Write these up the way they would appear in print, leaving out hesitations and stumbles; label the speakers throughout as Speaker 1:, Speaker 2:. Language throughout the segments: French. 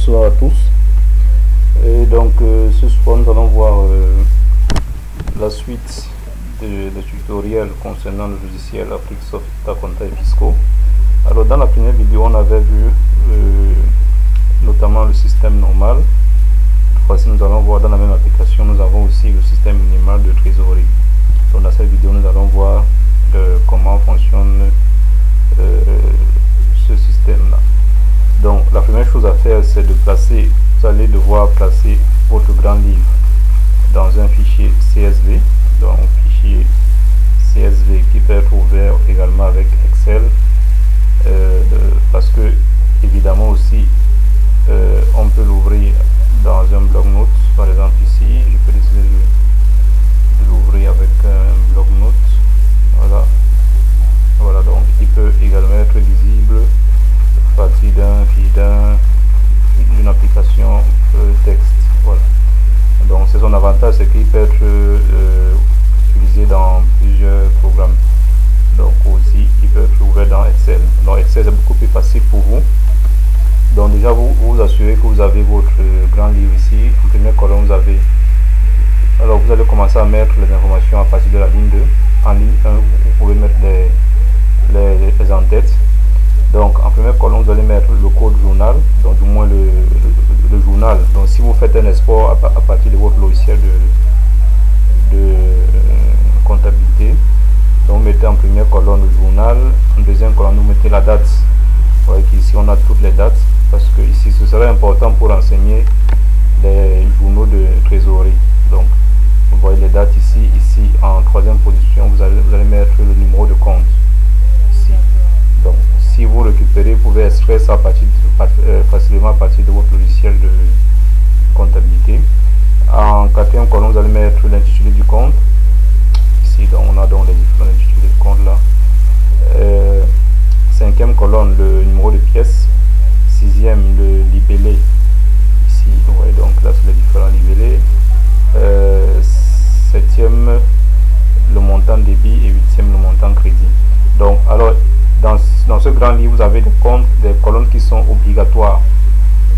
Speaker 1: Bonsoir à tous. Et donc ce soir nous allons voir la suite des tutoriels concernant le logiciel Appliquesoft États comptables et fiscaux. Alors dans la première vidéo on avait vu notamment le système normal. Cette fois-ci nous allons voir dans la même application, nous avons aussi le système minimal de trésorerie. Donc dans cette vidéo nous allons voir comment fonctionne ce système là. Donc la première chose à faire, c'est de placer, vous allez devoir placer votre grand livre dans un fichier CSV, donc fichier CSV qui peut être ouvert également avec Excel, parce que évidemment aussi on peut l'ouvrir dans un bloc-notes. Par exemple ici je peux décider de l'ouvrir avec un bloc-notes. Voilà, donc il peut également être visible à partir d'une application texte. Voilà, donc c'est son avantage, c'est qu'il peut être utilisé dans plusieurs programmes. Donc aussi il peut être ouvert dans Excel. Donc Excel c'est beaucoup plus facile pour vous. Donc déjà vous assurez que vous avez votre grand livre ici. En première colonne vous avez, alors vous allez commencer à mettre les informations à partir de la ligne 2. En ligne 1 vous pouvez mettre les en-têtes. Donc en première colonne vous allez mettre le code journal, donc du moins le journal. Donc si vous faites un export à partir de votre logiciel de comptabilité, donc vous mettez en première colonne le journal, en deuxième colonne vous mettez la date. Vous voyez qu'ici on a toutes les dates, parce que ici ce serait important pour renseigner les journaux de trésorerie. Donc vous voyez les dates ici en troisième position vous allez mettre le numéro de compte ici. Donc si vous récupérez, vous pouvez extraire ça facilement à partir de votre logiciel de comptabilité. En quatrième colonne vous allez mettre l'intitulé du compte ici. Donc on a donc les différents intitulés de compte là. Cinquième colonne le numéro de pièce. Sixième le libellé ici. Vous voyez donc là c'est les différents libellés. Septième le montant débit et huitième le montant crédit. Donc alors dans ce grand livre vous avez des colonnes qui sont obligatoires,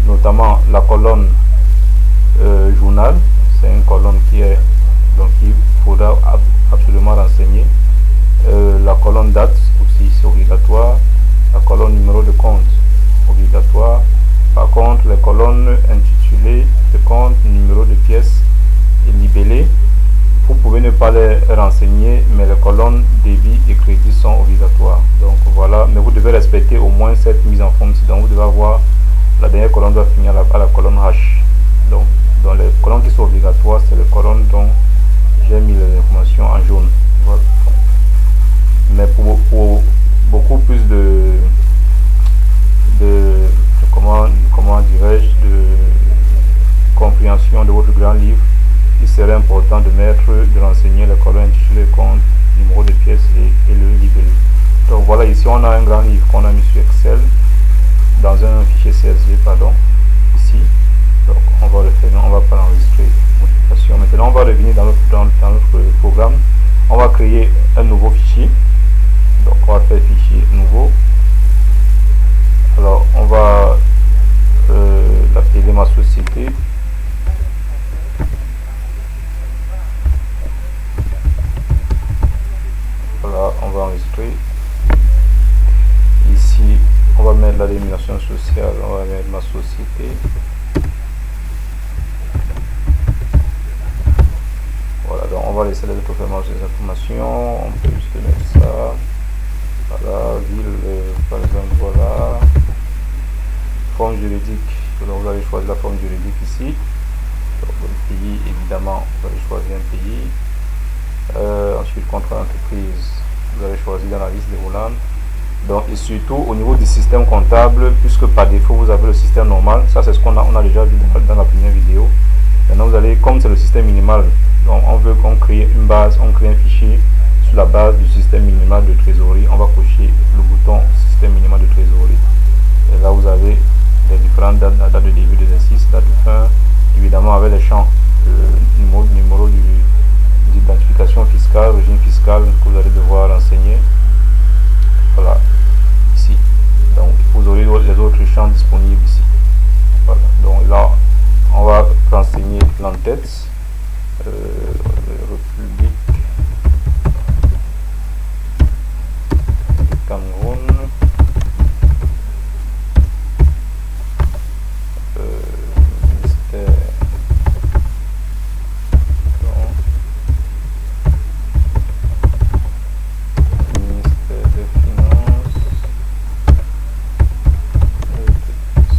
Speaker 1: notamment la colonne journal. C'est une colonne qui est, donc il faudra absolument renseigner. La colonne date aussi c'est obligatoire. La colonne numéro de compte obligatoire. Par contre les colonnes intitulées de compte, numéro de pièce et libellé, vous pouvez ne pas les renseigner, mais les colonnes débit et crédit sont obligatoires. Donc voilà, mais vous devez respecter au moins cette mise en forme. Donc vous devez avoir, la dernière colonne doit finir à la colonne H. Donc dans les colonnes qui sont obligatoires, c'est les colonnes dont j'ai mis les informations en jaune. Voilà. Mais pour beaucoup plus de comment dirais-je, de compréhension de votre grand livre, il serait important de renseigner les colonnes intitulées compte, numéro de pièce et le libellé. Donc voilà, ici on a un grand livre qu'on a mis sur Excel dans un fichier CSV, pardon, ici. Donc on va le faire, on va pas l'enregistrer. Maintenant on va revenir dans notre programme. On va créer un nouveau fichier. Donc on va faire fichier nouveau. Alors on va l'appeler ma société. Voilà, on va enregistrer. Ici on va mettre la dénomination sociale, on va mettre ma société. Voilà, donc on va laisser les autres des informations. On peut juste mettre ça. Voilà, ville par exemple, voilà. Forme juridique, donc vous allez choisir la forme juridique ici. Donc le pays, évidemment vous allez choisir un pays. Ensuite contrat d'entreprise, vous allez choisir dans la liste des Hollande. Donc et surtout au niveau du système comptable, puisque par défaut vous avez le système normal, ça c'est ce qu'on a déjà vu dans la première vidéo. Maintenant vous allez, comme c'est le système minimal, donc on veut qu'on crée une base, on crée un fichier sur la base du système minimal de trésorerie. On va cocher le bouton système minimal de trésorerie et là vous avez les différentes dates, la date de début de l'exercice, date de fin, évidemment avec les champs, numéro d'identification fiscale, régime fiscal que vous allez devoir renseigner. Voilà, ici. Donc vous aurez les autres champs disponibles ici. Voilà. Donc là, on va renseigner l'entête. République Cameroun. Ministère des Finances,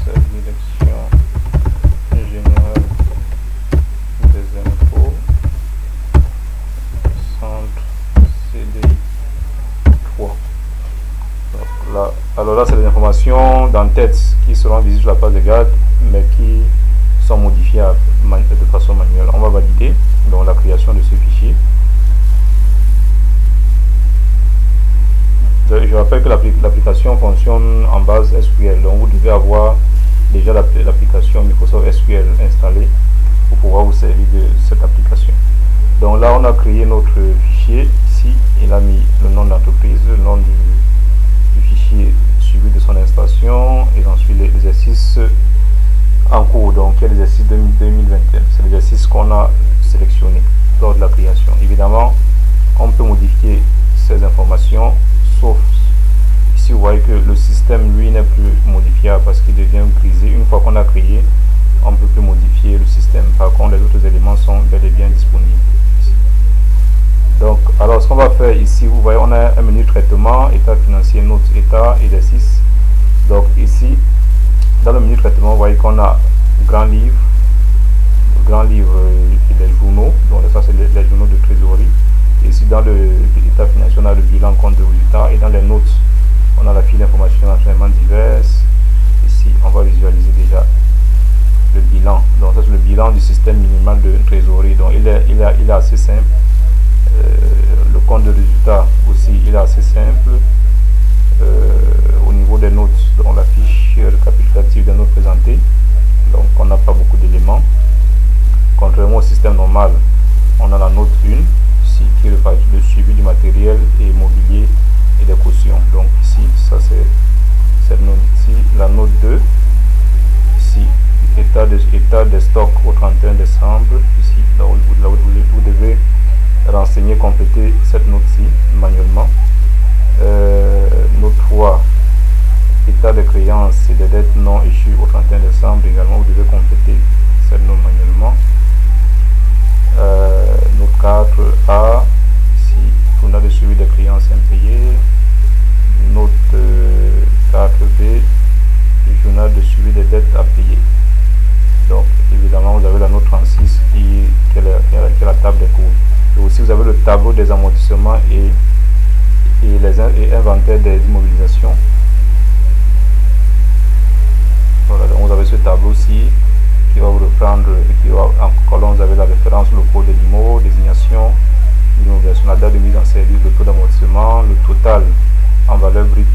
Speaker 1: sa direction générale des impôts, centre CDI 3. Donc là, alors là, c'est des informations d'entête qui seront visibles sur la page de garde, mais qui sont modifiables de façon manuelle. On va valider donc la création de ce fichier. Je rappelle que l'application fonctionne en base SQL, donc vous devez avoir déjà l'application Microsoft SQL installée pour pouvoir vous servir de cette application. Donc là, on a créé notre fichier. Ici, il a mis le nom de l'entreprise, le nom du fichier suivi de son installation, et ensuite l'exercice en cours, donc il y a l'exercice 2021. C'est l'exercice qu'on a sélectionné lors de la création. Évidemment, on peut modifier ces informations, sauf ici vous voyez que le système lui n'est plus modifiable parce qu'il devient grisé. Une fois qu'on a créé, on ne peut plus modifier le système. Par contre, les autres éléments sont bel et bien disponibles ici. Donc, alors ce qu'on va faire ici, vous voyez, on a un menu traitement, état financier, note, état, exercice. Donc ici, dans le menu traitement, vous voyez qu'on a grand livre et les journaux. Donc ça, c'est les journaux de trésorerie. Et ici, dans l'état financier, on a le bilan, compte de résultat. Et dans les notes, on a la fiche d'information naturellement diverses. Ici, on va visualiser déjà le bilan. Donc ça, c'est le bilan du système minimal de trésorerie. Donc il est assez simple. Le compte de résultat aussi, il est assez simple. Au niveau des notes, donc la fiche récapitulative des notes présentées, donc on n'a pas beaucoup d'éléments. Contrairement au système normal, on a la note 1 ici qui est le suivi du matériel et mobilier et des cautions. Donc ici, ça c'est cette note ici. La note 2 ici, état des stocks au 31 décembre ici, là où vous devez renseigner, compléter cette note-ci manuellement. Note 3, état des créances et des dettes non échues au 31 décembre, également vous devez compléter cette note manuellement. Note 4A, ici, journal de suivi des créances impayées. Note 4B, journal de suivi des dettes à payer. Donc évidemment vous avez la note 36 qui est la table des cours. Et aussi vous avez le tableau des amortissements et inventaire des immobilisations. Voilà, donc vous avez ce tableau-ci qui va vous reprendre, qui va, en colonne vous avez la référence, le code de l'IMO, désignation, l'immobilisation, la date de mise en service, le taux d'amortissement, le total en valeur brute,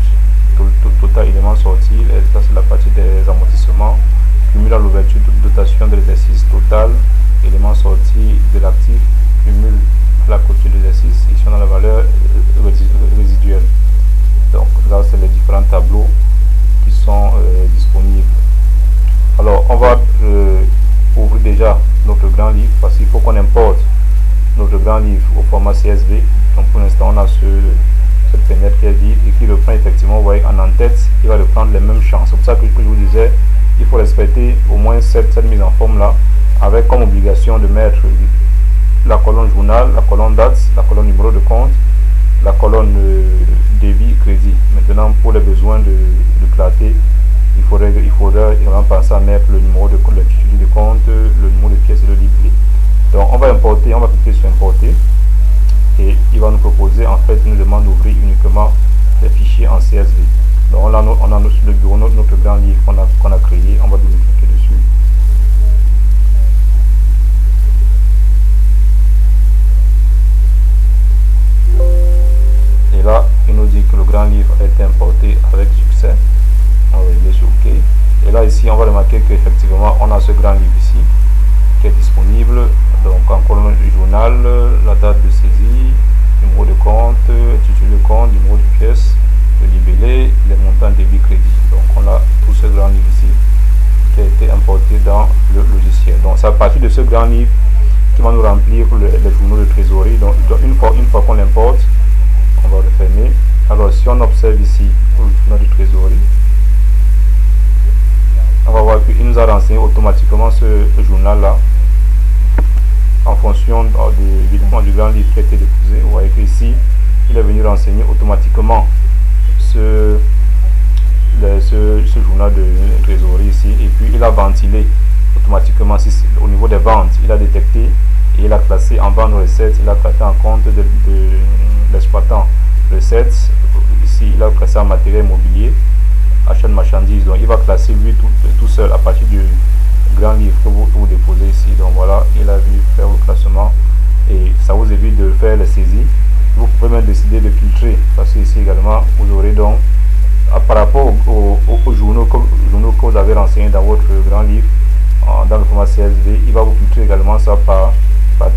Speaker 1: total élément sorti, et ça c'est la partie des amortissements, cumul à l'ouverture de dotation de l'exercice, total élément sorti de l'actif, cumul à la clôture de l'exercice, ici on a la valeur résiduelle. Donc là c'est les différents tableaux qui sont disponibles. Alors on va ouvrir déjà notre grand livre parce qu'il faut qu'on importe notre grand livre au format CSV. Donc pour l'instant on a cette fenêtre qui est vide et qui reprend effectivement, vous voyez, en en-tête, il va reprendre les mêmes champs. C'est pour ça que je vous disais, il faut respecter au moins cette mise en forme là, avec comme obligation de mettre la colonne journal, la colonne date, la colonne numéro de compte, la colonne débit, crédit. Maintenant pour les besoins de clarté, il faudrait vraiment penser à mettre le numéro de compte, le titulaire de compte, le numéro de pièce et le livret. Donc on va importer, on va cliquer sur importer et il va nous proposer, en fait, il nous demande d'ouvrir uniquement les fichiers en CSV. Donc on a le bureau, notre grand livre qu'on a créé, on va double-cliquer dessus. Et là, il nous dit que le grand livre a été importé avec succès. On va aller sur OK. Et là, ici, on va remarquer qu'effectivement, on a ce grand livre ici qui est disponible. Donc, en colonne du journal, la date de saisie, numéro de compte, titulaire de compte, numéro de pièce, le libellé, les montants débit crédit. Donc, on a tout ce grand livre ici qui a été importé partir de ce grand livre qui va nous remplir les journaux de trésorerie. Donc une fois qu'on l'importe, on va le fermer. Alors si on observe ici le journal de trésorerie, on va voir qu'il nous a renseigné automatiquement ce journal là en fonction évidemment du grand livre qui a été déposé. Vous voyez qu'ici il est venu renseigner automatiquement ce journal de trésorerie ici, et puis il a ventilé automatiquement au niveau des ventes. Il a détecté et il a classé en vente recette, il a classé en compte de l'exploitant recettes. Ici il a classé en matériel immobilier, achat de marchandises. Donc il va classer lui tout seul à partir du grand livre que vous déposez ici. Donc voilà, il a vu faire le classement et ça vous évite de faire les saisies. Vous pouvez même décider de filtrer, parce que ici également vous aurez donc par rapport aux journaux que vous avez renseignés dans votre grand livre dans le format CSV, il va vous filtrer également ça par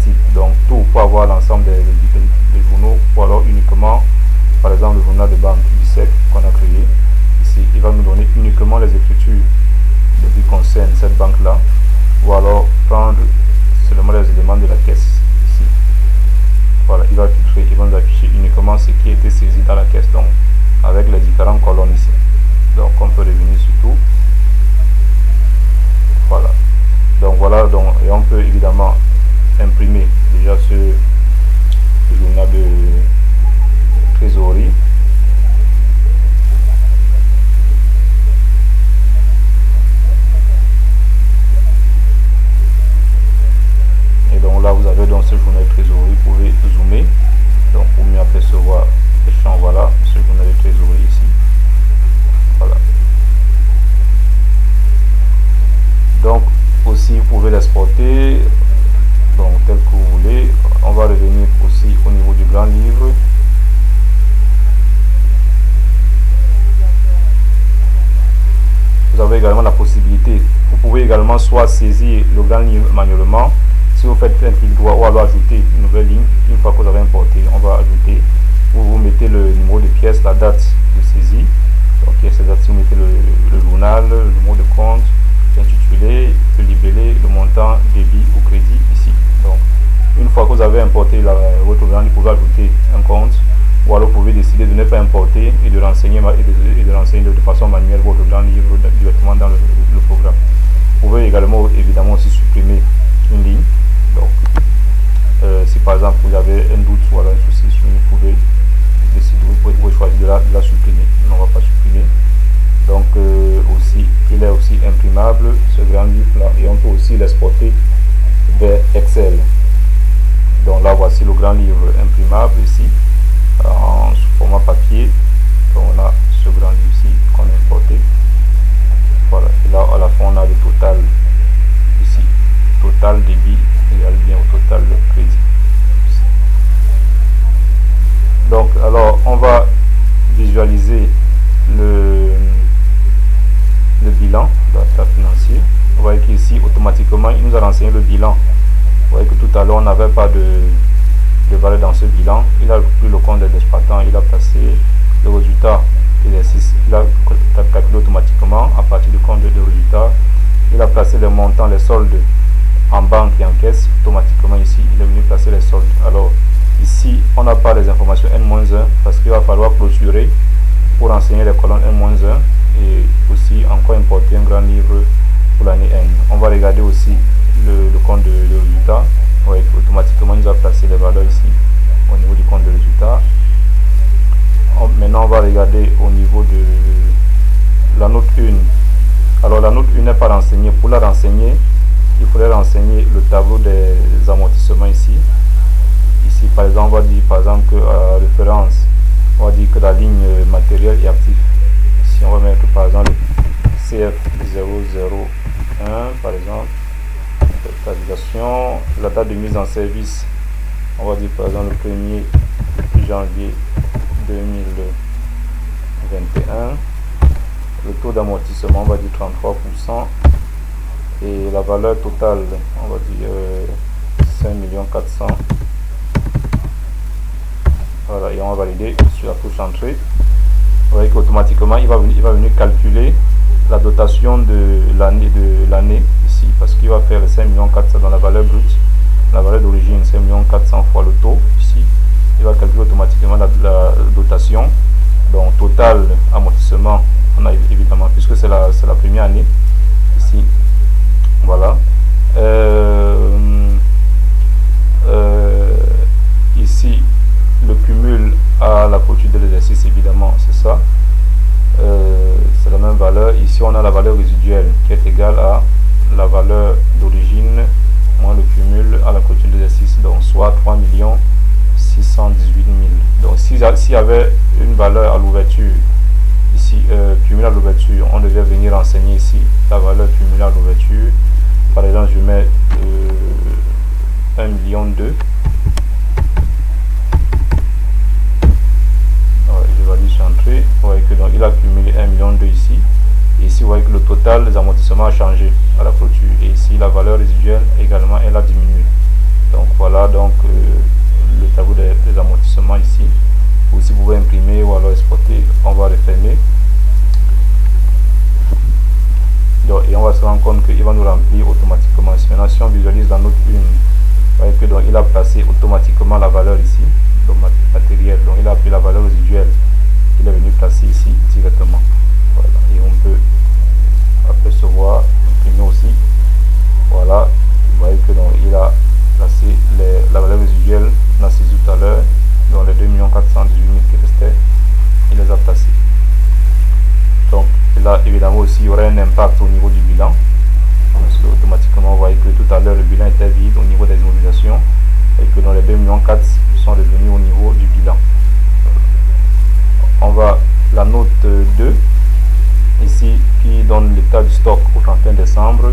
Speaker 1: type. Donc tout pour avoir l'ensemble des journaux, ou alors uniquement par exemple le journal de banque du SEC qu'on a créé. Ici il va nous donner uniquement les écritures qui concernent cette banque là, ou alors prendre seulement les éléments de la caisse ici. Voilà, il va filtrer, il va nous afficher uniquement ce qui a été saisi dans la caisse, donc avec les différentes colonnes ici. Donc on peut revenir sur tout. Voilà, donc voilà, donc et on peut évidemment imprimer déjà ce journal de trésorerie. Et donc là vous avez donc ce journal de trésorerie, vous pouvez zoomer donc pour mieux apercevoir les champs. Voilà ce journal de trésorerie ici. Voilà, donc aussi vous pouvez l'exporter donc tel que vous voulez. On va revenir aussi au niveau du grand livre. Vous avez également la possibilité, vous pouvez également soit saisir le grand livre manuellement si vous faites un clic droit, ou alors ajouter une nouvelle ligne. Une fois que vous avez importé, on va ajouter, vous mettez le numéro de pièce, la date de saisie, donc pièce et date, vous mettez le journal, le numéro de compte, l'intitulé, le libellé, le montant, débit ou crédit ici. Donc une fois que vous avez importé votre grand livre, vous pouvez ajouter un compte, ou alors vous pouvez décider de ne pas importer et de renseigner de façon manuelle votre grand livre directement dans le programme. Vous pouvez également évidemment aussi supprimer une ligne. Donc si par exemple vous avez un doute ou alors un souci, vous pouvez décider, vous pouvez choisir de la supprimer. On ne va pas supprimer. Donc aussi il est aussi imprimable ce grand livre là, et on peut aussi l'exporter vers Excel. Donc là voici le grand livre imprimable ici en format papier. Donc on a ce grand livre ici qu'on a importé. Voilà, et là à la fin on a le total ici, total débit égale bien au total crédit ici. Donc alors on va visualiser le bilan d'état financier. Vous voyez qu'ici automatiquement il nous a renseigné le bilan. Vous voyez que tout à l'heure on n'avait pas de valeur dans ce bilan. Il a pris le compte des exploitants, il a placé le résultat exercice, il a calculé automatiquement à partir du compte de résultat. Il a placé les montants, les soldes en banque et en caisse. Automatiquement ici il est venu placer les soldes. Alors ici on n'a pas les informations N-1 parce qu'il va falloir clôturer pour renseigner les colonnes N-1 et aussi encore importer un grand livre pour l'année N. On va regarder aussi le compte de résultat. Ouais, automatiquement il nous a placé les valeurs ici au niveau du compte de résultat. Maintenant on va regarder au niveau de la note 1. Alors la note 1 n'est pas renseignée. Pour la renseigner, il faudrait renseigner le tableau des amortissements ici. Ici par exemple on va dire par exemple que référence, on va dire que la ligne matériel et actif. Ici on va mettre par exemple CF001 par exemple. La date de mise en service, on va dire par exemple le 1er janvier 2021. Le taux d'amortissement, on va dire 33%, et la valeur totale, on va dire 5 400 000. Voilà, et on va valider sur la touche entrée. Vous voyez qu'automatiquement il va venir calculer la dotation de l'année ici. ici, parce qu'il va faire le 5 400 000 dans la valeur brute, la valeur d'origine 5 400 000 fois le taux ici. Il va calculer automatiquement la dotation. Donc total amortissement, on a évidemment, puisque c'est la première année ici, voilà. Ici le cumul à la clôture de l'exercice, évidemment c'est ça, c'est la même valeur. Ici on a la valeur résiduelle qui est égale à la valeur d'origine moins le cumul à la clôture de l'exercice, donc soit 3 618 000. Donc s'il y avait une valeur à l'ouverture ici, cumulée à l'ouverture, on devait venir renseigner ici la valeur cumulée à l'ouverture. Par exemple, je mets 1,2 million. Je valide sur entrée. Vous voyez que donc il a cumulé 1,2 million ici. Et ici, vous voyez que le total des amortissements a changé à la clôture. Et ici, la valeur résiduelle également, elle a diminué. Donc voilà donc le tableau des amortissements ici. Ou si vous pouvez imprimer ou alors exporter, on va refermer. Donc, et on va se rendre compte qu'il va nous remplir automatiquement. Maintenant, si on visualise la note 1, vous voyez que donc il a placé automatiquement la valeur ici, donc matériel. Donc il a pris la valeur résiduelle, il est venu placer ici directement. Voilà. Et on peut apercevoir, imprimer aussi. Voilà, vous voyez que donc il a placé la valeur résiduelle, on a saisi tout à l'heure, dans les 2 418 000 qui restaient, il les a placés. Donc là évidemment aussi il y aurait un impact au niveau du bilan, parce que automatiquement vous voyez que tout à l'heure le bilan était vide au niveau des immobilisations et que dans les 2,4 millions sont revenus au niveau du bilan. On va la note 2 ici qui donne l'état du stock au 31 décembre.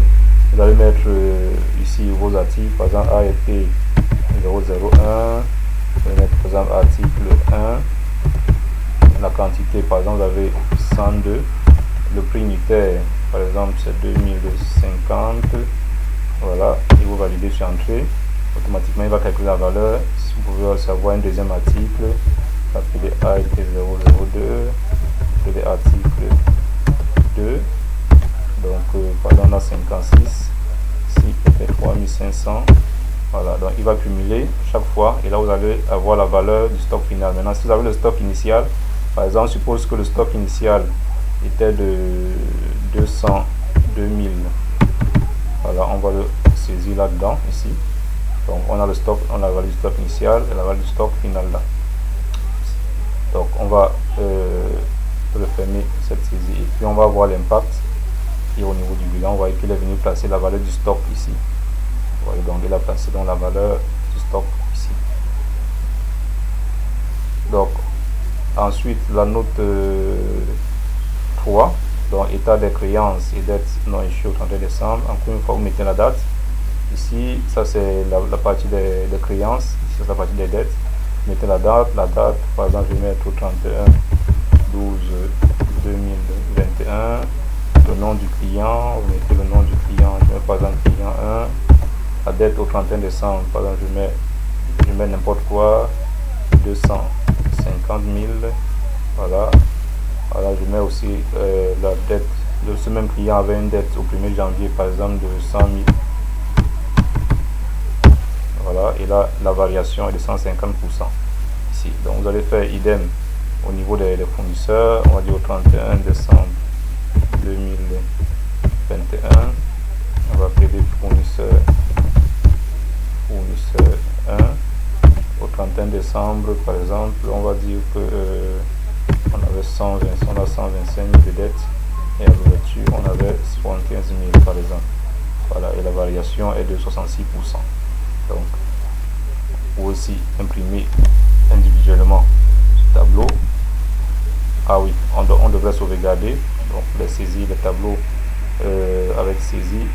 Speaker 1: Vous allez mettre ici vos articles, par exemple ART 001, vous allez mettre par exemple article 1, la quantité par exemple vous avez 102, le prix unitaire par exemple c'est 2050, voilà, et vous validez sur entrée, automatiquement il va calculer la valeur. Si vous pouvez savoir un deuxième article, appelé ART 002, appelé article 2, donc par exemple on a 56, ici c'était 3500, voilà, donc il va cumuler chaque fois et là vous allez avoir la valeur du stock final. Maintenant si vous avez le stock initial, par exemple suppose que le stock initial était de 202 000, voilà, on va le saisir là dedans ici. Donc on a le stock, on a la valeur du stock initial et la valeur du stock final là. Donc on va refermer cette saisie et puis on va voir l'impact. Et au niveau du bilan, vous voyez qu'il est venu placer la valeur du stock ici. Vous voyez, donc il a placé donc la valeur du stock ici. Donc ensuite la note 3, donc état des créances et dettes non échues au 31 décembre. Encore une fois vous mettez la date. Ici ça c'est la partie des créances, ici c'est la partie des dettes. Vous mettez la date par exemple je vais mettre au 31 12 2021. Le nom du client, vous mettez le nom du client, je mets par exemple client 1, la dette au 31 décembre, par exemple je mets n'importe quoi, 250 000, voilà, je mets aussi la dette, ce même client avait une dette au 1er janvier par exemple de 100 000, voilà, et là la variation est de 150% ici. Donc vous allez faire idem au niveau des fournisseurs, on va dire au 31 décembre 2021, on va appeler fournisseur 1 au 31 décembre par exemple, on va dire que on avait 125 000 de dettes et à l'ouverture on avait 75 000 par exemple, voilà, et la variation est de 66%. Donc vous aussi imprimer individuellement ce tableau. Ah oui, on devrait sauvegarder donc les saisies, les tableaux avec saisie,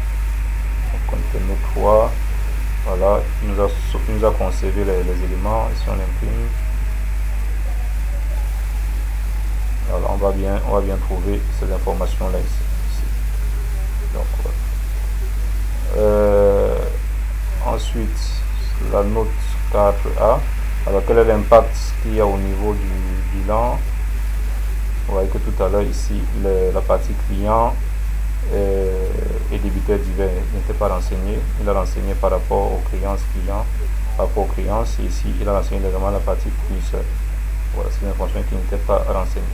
Speaker 1: contenu 3, voilà, il nous a conservé les éléments. Ici on imprime, alors on va bien trouver ces informations là ici. Donc voilà. Ensuite la note 4A, alors quel est l'impact qu'il y a au niveau du bilan? Vous voyez que tout à l'heure ici la partie client et débiteurs divers n'étaient pas renseignés. Il a renseigné par rapport aux créances clients, par rapport aux créances, et ici il a renseigné également la partie fournisseur. Voilà, c'est une information qui n'était pas renseignée.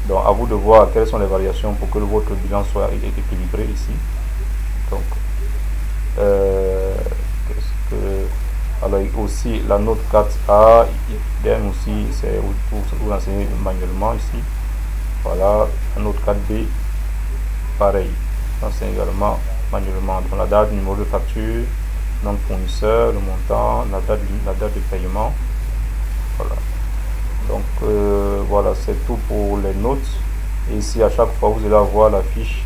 Speaker 1: Donc à vous de voir quelles sont les variations pour que votre bilan soit équilibré ici. Donc alors aussi la note 4A, idem aussi, c'est vous renseignez manuellement ici. Voilà, la note 4B, pareil, renseigne également manuellement. Donc la date, numéro de facture, nom de fournisseur, le montant, la date de paiement. Voilà. Donc voilà, c'est tout pour les notes. Et ici, à chaque fois, vous allez avoir la fiche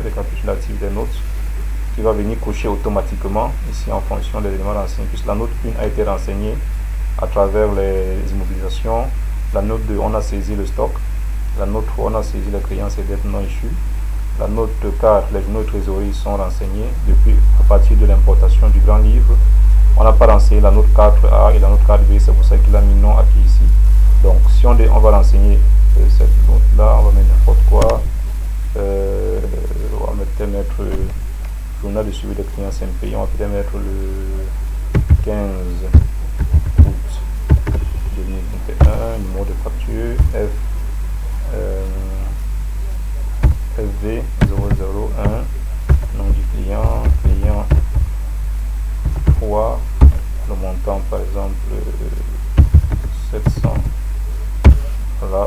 Speaker 1: récapitulative des notes qui va venir cocher automatiquement ici en fonction des éléments renseignés, puisque la note 1 a été renseignée à travers les immobilisations, la note 2 on a saisi le stock, la note 3 on a saisi les créances et dettes non issues, la note 4 les journaux de trésorerie sont renseignés depuis à partir de l'importation du grand livre. On n'a pas renseigné la note 4A et la note 4B, c'est pour ça qu'il a mis non acquis ici. Donc si on va renseigner cette note là, on va mettre n'importe quoi, on va mettre journal de suivi des clients impayés, on va peut-être mettre le 15 août 2021, numéro de facture FV 001, nom du client, client 3, le montant par exemple 700. Voilà,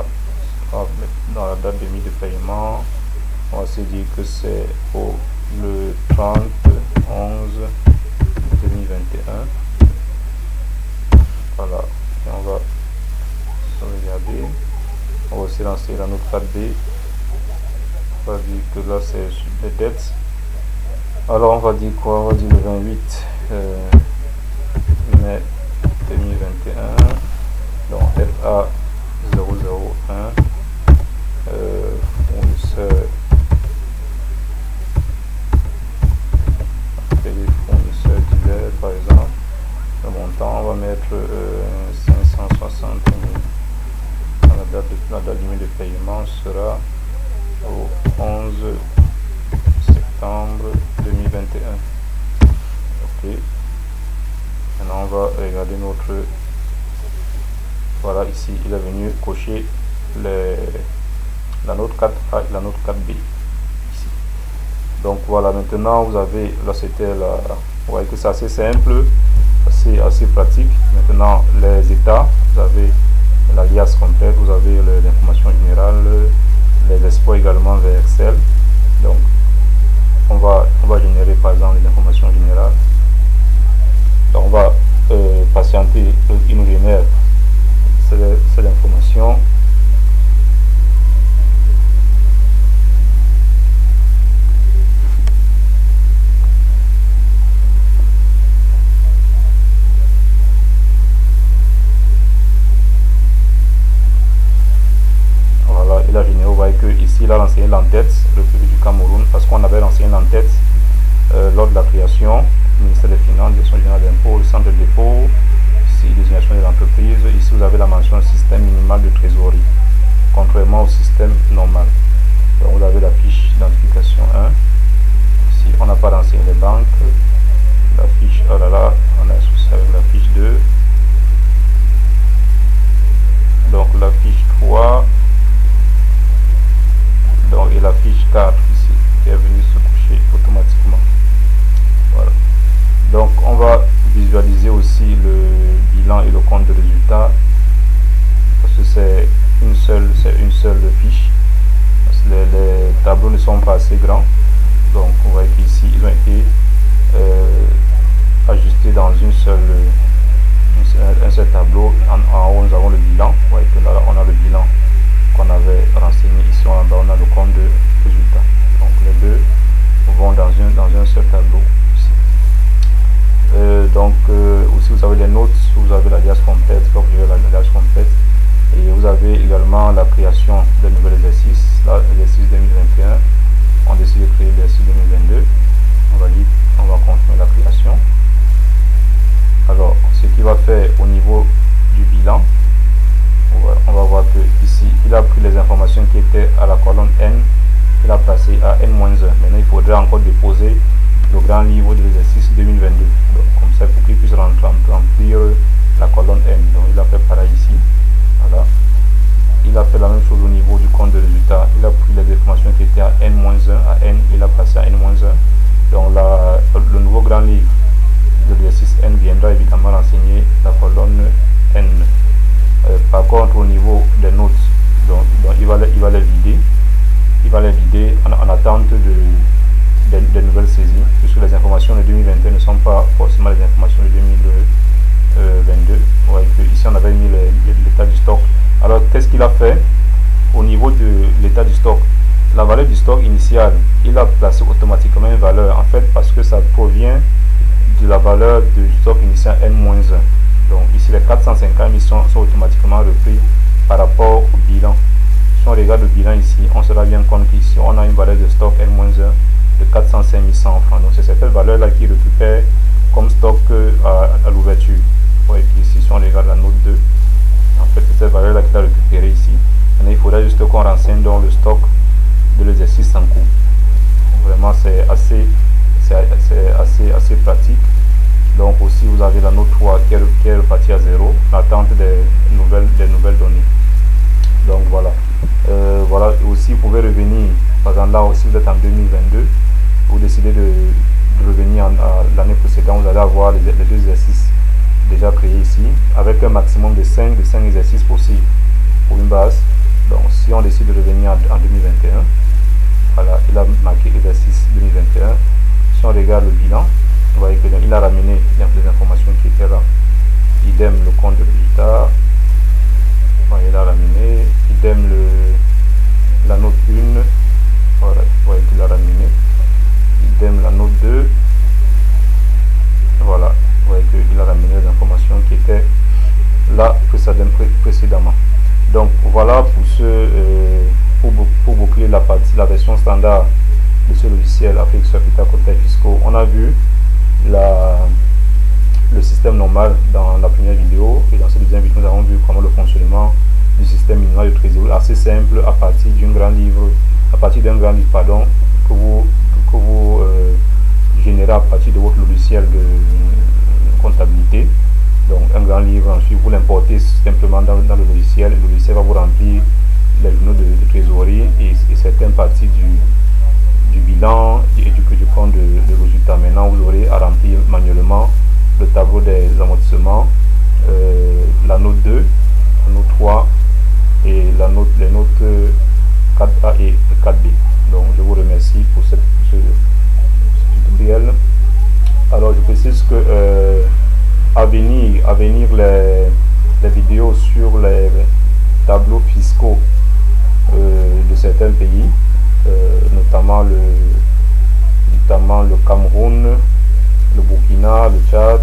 Speaker 1: dans la date de mise de paiement, on va se dire que c'est pour le 30 11 2021. Voilà, et on va regarder. On va aussi lancer la note 4B. On va dire que là c'est sur les dettes. Alors on va dire quoi? On va dire le 28 mai 2021. Donc FA 001, fournisseur, fournisseur divers par exemple. Le montant, on va mettre 560 000. La date limite de paiement sera au 11 septembre 2021. Ok. Maintenant on va regarder notre... Voilà, ici il est venu cocher la note 4A et la note 4B ici. Donc voilà, maintenant vous avez, là c'était la, vous voyez que c'est assez simple, assez pratique. Maintenant les états, vous avez l'alias complète, vous avez l'information générale, les exploits également vers Excel. Donc on va générer par exemple les informations générales. Donc on va patienter, il nous génère c'est l'information. Voilà, il a généré, vous voyez que ici il a renseigné l'entête, République du Cameroun, parce qu'on avait renseigné l'entête lors de la création, ministère des Finances, Direction générale d'impôts, le centre de dépôt, désignation des entreprises. Ici vous avez la mention système minimal de trésorerie, contrairement au système normal. Donc vous avez la fiche d'identification 1. Ici on n'a pas renseigné les banques. La fiche, oh là là, on a associé avec la fiche 2. Donc la fiche 3. Donc et la fiche 4 ici qui est venue se coucher automatiquement. Voilà. Donc on va visualiser aussi le bilan et le compte de résultat, parce que c'est une seule fiche. Parce que les tableaux ne sont pas assez grands. Donc on voit qu'ici ils ont été ajustés dans un seul tableau. En haut nous avons le bilan. Vous voyez que là on a le bilan qu'on avait renseigné. Ici en bas on a le compte de résultat. Donc les deux vont dans un seul tableau. Aussi vous avez les notes, vous avez l'alias complète, vous avez l'alias complète, et vous avez également la création d'un nouvel exercice, là l'exercice 2021, on décide de créer l'exercice 2022, on va continuer la création. Alors ce qu'il va faire au niveau du bilan, on va voir que ici il a pris les informations qui étaient à la colonne N, il a placé à N-1, maintenant il faudrait encore déposer le grand livre de l'exercice 2022. Donc, comme ça, pour qu'il puisse remplir la colonne N. Donc, il a fait pareil ici. Voilà. Il a fait la même chose au niveau du compte de résultat. Il a pris les informations qui étaient à N-1 à N, il a passé à N-1. Donc, le nouveau grand livre de l'exercice N viendra évidemment renseigner la colonne N. Par contre, au niveau des notes, donc il va les vider. Il va les vider en attente de nouvelles saisies, puisque les informations de 2021 ne sont pas forcément les informations de 2022. Ouais, ici, on avait mis l'état du stock. Alors, qu'est-ce qu'il a fait au niveau de l'état du stock? La valeur du stock initial, il a placé automatiquement une valeur, en fait, parce que ça provient de la valeur du stock initial N-1. Donc, ici, les 450 000 sont automatiquement repris par rapport au bilan. Si on regarde le bilan ici, on se rend bien compte qu'ici, on a une valeur de stock N-1 de 405 100 francs. Donc, c'est cette valeur-là qui récupère comme stock à l'ouverture. Ici, si on regarde la note 2, en fait, c'est cette valeur-là qu'il a récupérée ici. Maintenant, il faudra juste qu'on renseigne dans le stock de l'exercice en cours. Vraiment, c'est assez pratique. Donc, aussi, vous avez la note 3 qui est repartie à 0, l'attente des nouvelles données. Donc, voilà. Voilà, aussi, vous pouvez revenir, par exemple, là aussi, vous êtes en 2022, vous décidez de revenir à l'année précédente, vous allez avoir les deux exercices déjà créés ici, avec un maximum de 5 exercices possibles pour une base. Donc, si on décide de revenir en 2021, voilà, il a marqué exercice 2021. Si on regarde le bilan, vous voyez qu'il a ramené les informations qui étaient là. Idem le compte de résultat. Voilà, il a ramené. Idem la note 1. Voilà, vous voyez qu'il a ramené. Idem la note 2. Voilà, vous voyez qu'il a ramené les informations qui étaient là précédemment. Donc voilà pour boucler la version standard de ce logiciel Afrique Capital Comptables Fiscaux. On a vu le système normal dans la première vidéo, et dans cette deuxième vidéo nous avons vu comment le fonctionnement du système minimal de trésorerie assez simple à partir d'un grand livre pardon, que vous générez à partir de votre logiciel de comptabilité. Donc un grand livre, ensuite vous l'importez simplement dans le logiciel va vous remplir les journaux de trésorerie et certaines parties du bilan et du compte de résultat. Maintenant vous aurez à remplir manuellement le tableau des amortissements, la note 2, la note 3 et les notes 4A et 4B. Donc je vous remercie pour ce tutoriel. Alors je précise que à venir les vidéos sur les tableaux fiscaux de certains pays, notamment le Cameroun, le Burkina, le Tchad,